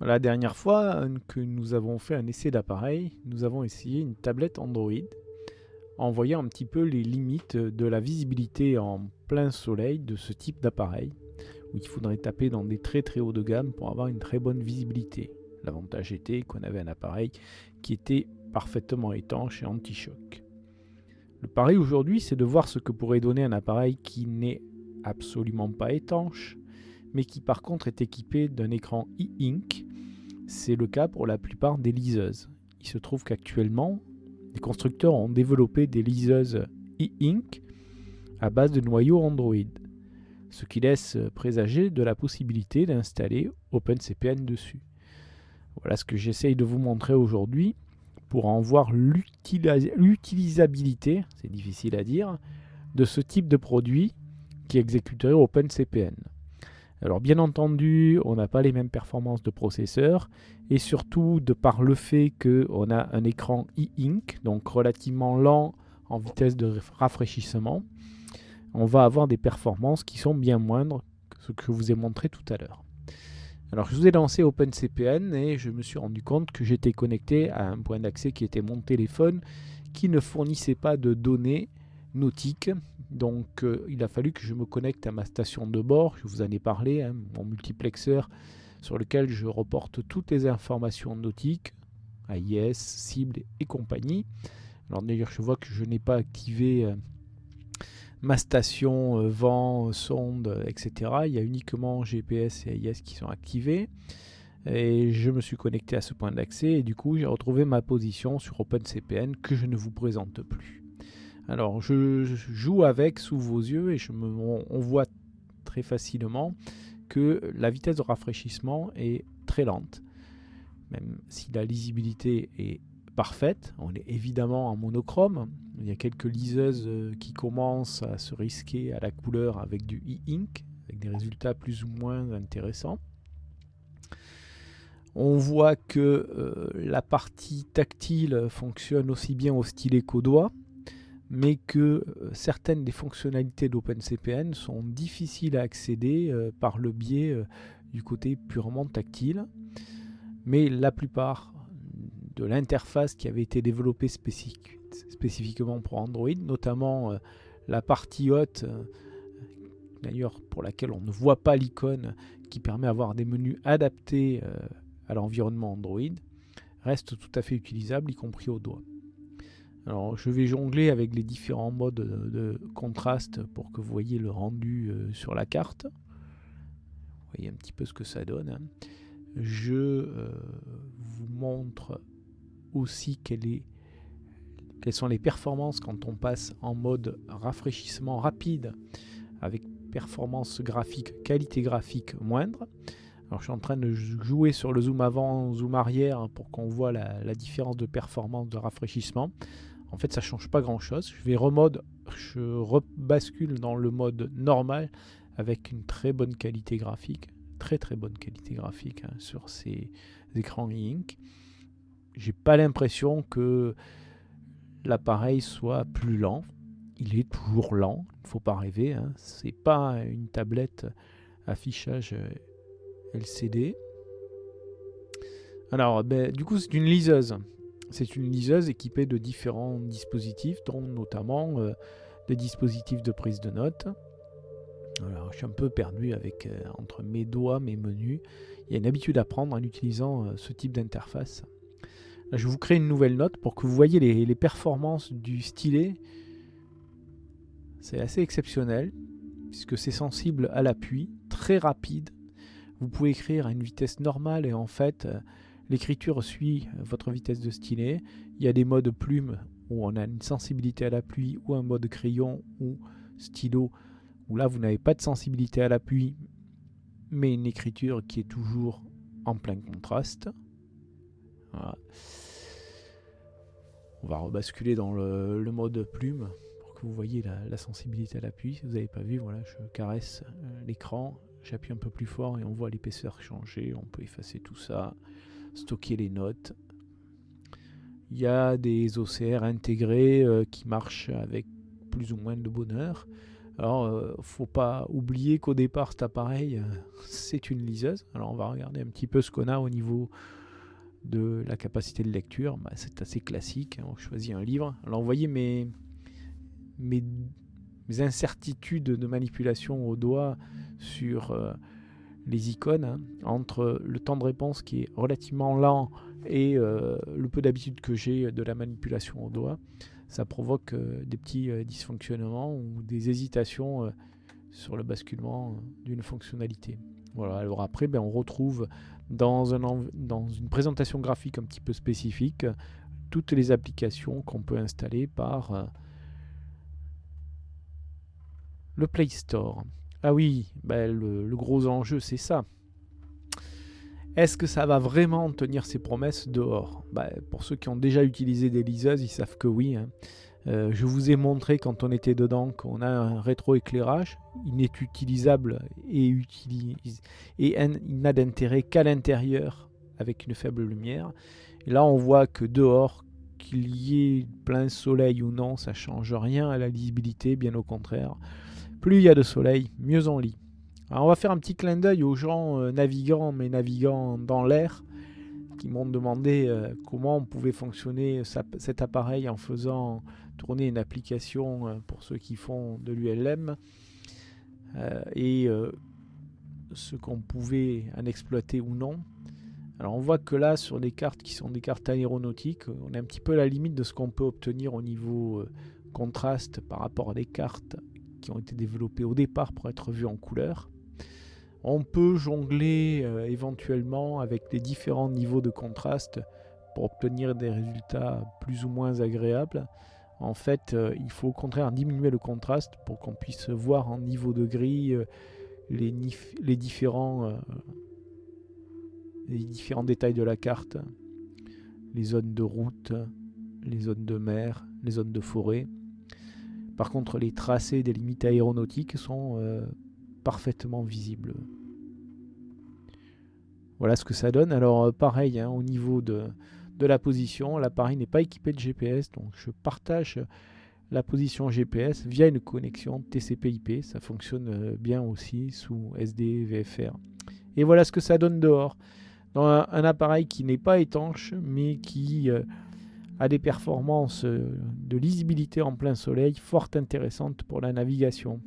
La dernière fois que nous avons fait un essai d'appareil, nous avons essayé une tablette Android en voyant un petit peu les limites de la visibilité en plein soleil de ce type d'appareil, où il faudrait taper dans des très très hauts de gamme pour avoir une très bonne visibilité. L'avantage était qu'on avait un appareil qui était parfaitement étanche et anti-choc. Le pari aujourd'hui, c'est de voir ce que pourrait donner un appareil qui n'est absolument pas étanche, mais qui par contre est équipé d'un écran e-ink. C'est le cas pour la plupart des liseuses. Il se trouve qu'actuellement, les constructeurs ont développé des liseuses e-ink à base de noyaux Android, ce qui laisse présager de la possibilité d'installer OpenCPN dessus. Voilà ce que j'essaye de vous montrer aujourd'hui pour en voir l'utilisabilité, c'est difficile à dire, de ce type de produit qui exécuterait OpenCPN. Alors bien entendu, on n'a pas les mêmes performances de processeur et surtout de par le fait qu'on a un écran e-ink, donc relativement lent en vitesse de rafraîchissement, on va avoir des performances qui sont bien moindres que ce que je vous ai montré tout à l'heure. Alors je vous ai lancé OpenCPN et je me suis rendu compte que j'étais connecté à un point d'accès qui était mon téléphone qui ne fournissait pas de données nautiques. Donc il a fallu que je me connecte à ma station de bord, je vous en ai parlé, mon multiplexeur sur lequel je reporte toutes les informations nautiques, AIS, cible et compagnie. Alors d'ailleurs je vois que je n'ai pas activé ma station vent, sonde, etc. Il y a uniquement GPS et AIS qui sont activés. Et je me suis connecté à ce point d'accès et du coup j'ai retrouvé ma position sur OpenCPN que je ne vous présente plus. Alors je joue avec sous vos yeux et on voit très facilement que la vitesse de rafraîchissement est très lente. Même si la lisibilité est parfaite, on est évidemment en monochrome. Il y a quelques liseuses qui commencent à se risquer à la couleur avec du e-ink, avec des résultats plus ou moins intéressants. On voit que la partie tactile fonctionne aussi bien au stylet qu'au doigt, mais que certaines des fonctionnalités d'OpenCPN sont difficiles à accéder par le biais du côté purement tactile. Mais la plupart de l'interface qui avait été développée spécifiquement pour Android, notamment la partie haute, d'ailleurs pour laquelle on ne voit pas l'icône qui permet d'avoir des menus adaptés à l'environnement Android, reste tout à fait utilisable, y compris au doigt. Alors je vais jongler avec les différents modes de contraste pour que vous voyez le rendu sur la carte. Vous voyez un petit peu ce que ça donne. Je vous montre aussi quelles sont les performances quand on passe en mode rafraîchissement rapide avec performance graphique, qualité graphique moindre. Alors je suis en train de jouer sur le zoom avant, zoom arrière pour qu'on voit la différence de performance de rafraîchissement. En fait ça ne change pas grand chose. Je rebascule dans le mode normal avec une très bonne qualité graphique. Très très bonne qualité graphique sur ces écrans e-ink. J'ai pas l'impression que l'appareil soit plus lent. Il est toujours lent, il ne faut pas rêver. C'est pas une tablette affichage LCD. Alors, du coup, c'est une liseuse. C'est une liseuse équipée de différents dispositifs, dont notamment des dispositifs de prise de notes. Alors, je suis un peu perdu entre mes doigts, mes menus. Il y a une habitude à prendre en utilisant ce type d'interface. Là, je vous crée une nouvelle note pour que vous voyez les performances du stylet. C'est assez exceptionnel, puisque c'est sensible à l'appui, très rapide. Vous pouvez écrire à une vitesse normale et en fait, l'écriture suit votre vitesse de stylet. Il y a des modes plume où on a une sensibilité à l'appui, ou un mode crayon ou stylo où là vous n'avez pas de sensibilité à l'appui, mais une écriture qui est toujours en plein contraste. Voilà. On va rebasculer dans le mode plume pour que vous voyez la sensibilité à l'appui. Si vous n'avez pas vu, voilà, je caresse l'écran, j'appuie un peu plus fort et on voit l'épaisseur changer. On peut effacer tout ça, stocker les notes. Il y a des OCR intégrés qui marchent avec plus ou moins de bonheur. Alors, faut pas oublier qu'au départ, cet appareil, c'est une liseuse. Alors, on va regarder un petit peu ce qu'on a au niveau de la capacité de lecture. Bah, c'est assez classique. On choisit un livre. Alors, vous voyez mes incertitudes de manipulation au doigt sur les icônes, entre le temps de réponse qui est relativement lent et le peu d'habitude que j'ai de la manipulation au doigt. Ça provoque des petits dysfonctionnements ou des hésitations sur le basculement d'une fonctionnalité. Voilà, alors après, on retrouve dans une présentation graphique un petit peu spécifique toutes les applications qu'on peut installer par le Play Store. Ah oui, le gros enjeu, c'est ça. Est-ce que ça va vraiment tenir ses promesses dehors? Pour ceux qui ont déjà utilisé des liseuses, ils savent que oui. Je vous ai montré quand on était dedans qu'on a un rétroéclairage. Il n'est utilisable et il n'a d'intérêt qu'à l'intérieur avec une faible lumière. Et là, on voit que dehors, qu'il y ait plein soleil ou non, ça ne change rien à la lisibilité, bien au contraire. Plus il y a de soleil, mieux on lit. Alors on va faire un petit clin d'œil aux gens navigants dans l'air, qui m'ont demandé comment on pouvait fonctionner cet appareil en faisant tourner une application pour ceux qui font de l'ULM et ce qu'on pouvait en exploiter ou non. Alors on voit que là, sur des cartes qui sont des cartes aéronautiques, on est un petit peu à la limite de ce qu'on peut obtenir au niveau contraste par rapport à des cartes qui ont été développées au départ pour être vues en couleur. On peut jongler éventuellement avec les différents niveaux de contraste pour obtenir des résultats plus ou moins agréables. En fait, il faut au contraire diminuer le contraste pour qu'on puisse voir en niveau de gris les différents détails de la carte. Les zones de route, les zones de mer, les zones de forêt. Par contre, les tracés des limites aéronautiques sont parfaitement visible. Voilà ce que ça donne. Alors pareil, au niveau de la position, l'appareil n'est pas équipé de GPS, donc je partage la position GPS via une connexion TCP/IP. Ça fonctionne bien aussi sous SD, VFR. Et voilà ce que ça donne dehors. Dans un appareil qui n'est pas étanche, mais qui a des performances de lisibilité en plein soleil fort intéressantes pour la navigation.